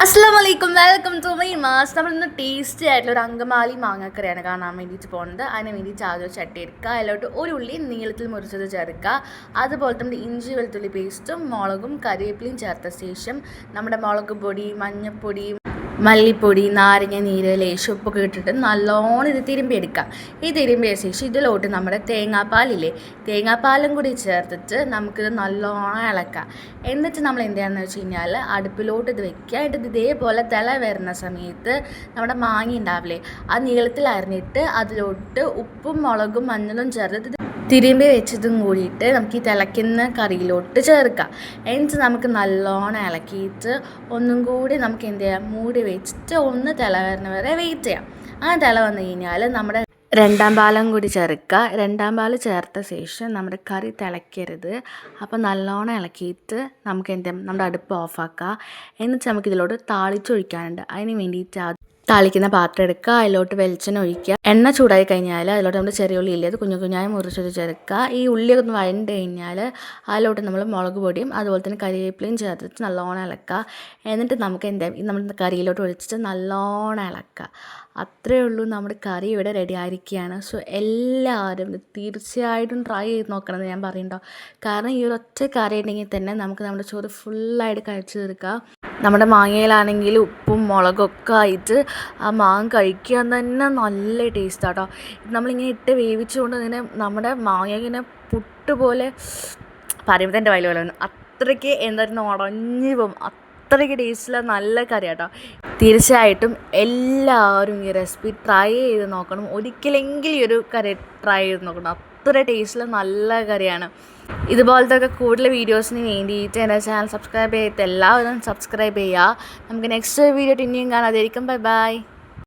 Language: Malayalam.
അസ്സലാമലൈക്കും, വെൽക്കം ടു മൈ മാസ്. നമ്മളിന്ന് ടേസ്റ്റി ആയിട്ടുള്ള ഒരു അങ്കമാലി മാങ്ങക്കറിയാണ് കാണാൻ വേണ്ടിയിട്ട് പോകുന്നത്. അതിന് വേണ്ടി ചാർജ് ചട്ടി എടുക്കുക, അതിലോട്ട് ഒരു ഉള്ളി നീളത്തിൽ മുറിച്ചത് ചേർക്കുക. അതുപോലെ തന്നെ ഇഞ്ചി വെളുത്തുള്ളി പേസ്റ്റും മുളകും കരിവേപ്പിലയും ചേർത്ത ശേഷം നമ്മുടെ മുളക് പൊടി, മഞ്ഞൾപ്പൊടി, മല്ലിപ്പൊടി, നാരങ്ങ നീര്, ലേശം ഉപ്പൊക്കെ ഇട്ടിട്ട് നല്ലോണം ഇത് തിരുമ്പി എടുക്കാം. ഈ തിരുമ്പിയ ശേഷം ഇതിലോട്ട് നമ്മുടെ തേങ്ങാപ്പാലില്ലേ, തേങ്ങാപ്പാലും കൂടി ചേർത്തിട്ട് നമുക്കിത് നല്ലോണം ഇളക്കാം. എന്നിട്ട് നമ്മൾ എന്ത് ചെയ്യാന്ന് വെച്ച് കഴിഞ്ഞാൽ അടുപ്പിലോട്ട് ഇത് വെക്കുക. എന്നിട്ട് ഇതേപോലെ തിള വരുന്ന സമയത്ത് നമ്മുടെ മാങ്ങ ഉണ്ടാവില്ലേ, ആ നീളത്തിൽ അരിഞ്ഞിട്ട് അതിലോട്ട് ഉപ്പും മുളകും മഞ്ഞളും ചേർത്തിട്ട് തിരുമ്പി വെച്ചതും കൂടിയിട്ട് നമുക്ക് ഈ തിളയ്ക്കുന്ന കറിയിലോട്ട് ചേർക്കാം. എന്നിട്ട് നമുക്ക് നല്ലോണം ഇളക്കിയിട്ട് ഒന്നും കൂടി നമുക്ക് എന്ത് ചെയ്യാം, മൂടി വെച്ചിട്ട് ഒന്ന് തിള വരുന്ന വരെ വെയിറ്റ് ചെയ്യാം. ആ തിള വന്നു കഴിഞ്ഞാൽ നമ്മുടെ രണ്ടാം പാലും കൂടി ചേർക്കുക. രണ്ടാം പാൽ ചേർത്ത ശേഷം നമ്മുടെ കറി തിളയ്ക്കരുത്. അപ്പോൾ നല്ലോണം ഇളക്കിയിട്ട് നമുക്ക് എന്ത് ചെയ്യാം, നമ്മുടെ അടുപ്പ് ഓഫാക്കുക. എന്നിട്ട് നമുക്കിതിലോട്ട് താളിച്ചൊഴിക്കാനുണ്ട്. അതിന് വേണ്ടിയിട്ട് താളിക്കുന്ന പാത്രം എടുക്കുക, അതിലോട്ട് വെളിച്ചെണ്ണ ഒഴിക്കുക. എണ്ണ ചൂടായി കഴിഞ്ഞാൽ അതിലോട്ട് നമ്മൾ ചെറിയ ഉള്ളി ഇല്ലേ, അത് കുഞ്ഞു കുഞ്ഞായി മുറിച്ചത് ചേർക്കുക. ഈ ഉള്ളിയൊക്കെ ഒന്ന് വഴണ്ട് കഴിഞ്ഞാൽ അതിലോട്ട് നമ്മൾ മുളക് പൊടിയും അതുപോലെ തന്നെ കരിവേപ്പിലയും ചേർത്തിട്ട് നല്ലോണം ഇളക്കുക. എന്നിട്ട് നമുക്ക് എന്തായാലും നമ്മുടെ കറിയിലോട്ട് ഒഴിച്ചിട്ട് നല്ലോണം ഇളക്കുക. അത്രയേ ഉള്ളൂ, നമ്മുടെ കറി ഇവിടെ റെഡി ആയിരിക്കുകയാണ്. സോ എല്ലാവരും തീർച്ചയായിട്ടും ട്രൈ ചെയ്ത് നോക്കണമെന്ന് ഞാൻ പറയുന്നുണ്ടോ. കാരണം ഈ ഒരു ഒറ്റ കറി ഉണ്ടെങ്കിൽ തന്നെ നമുക്ക് നമ്മുടെ ചോറ് ഫുള്ളായിട്ട് കഴിച്ചു തീർക്കാം. നമ്മുടെ മാങ്ങയിലാണെങ്കിൽ ഉപ്പും മുളകൊക്കെ ആയിട്ട് ആ മാങ്ങ കഴിക്കാൻ തന്നെ നല്ല ടേസ്റ്റാണ് കേട്ടോ. നമ്മളിങ്ങനെ ഇട്ട് വേവിച്ചുകൊണ്ട് തന്നെ നമ്മുടെ മാങ്ങ ഇങ്ങനെ പുട്ട് പോലെ പറയുമ്പോൾ എൻ്റെ വയല് പോലെ അത്രയ്ക്ക് എന്തായിരുന്നു ഉടഞ്ഞു പോകും. അത്രയ്ക്ക് ടേസ്റ്റില്ല, നല്ല കറി കേട്ടോ. തീർച്ചയായിട്ടും എല്ലാവരും ഈ റെസിപ്പി ട്രൈ ചെയ്ത് നോക്കണം. ഒരിക്കലെങ്കിലും ഈ ഒരു കറി ട്രൈ ചെയ്ത് നോക്കണം. അത്ര ടേസ്റ്റിൽ നല്ല കറിയാണ്. ഇതുപോലത്തെ ഒക്കെ കൂടുതൽ വീഡിയോസിന് വേണ്ടിയിട്ട് എൻ്റെ ചാനൽ സബ്സ്ക്രൈബ് ചെയ്തിട്ട് എല്ലാവരും സബ്സ്ക്രൈബ് ചെയ്യുക. നമുക്ക് നെക്സ്റ്റ് വീഡിയോ ഇനിയും കാണാതിരിക്കും. Bye bye.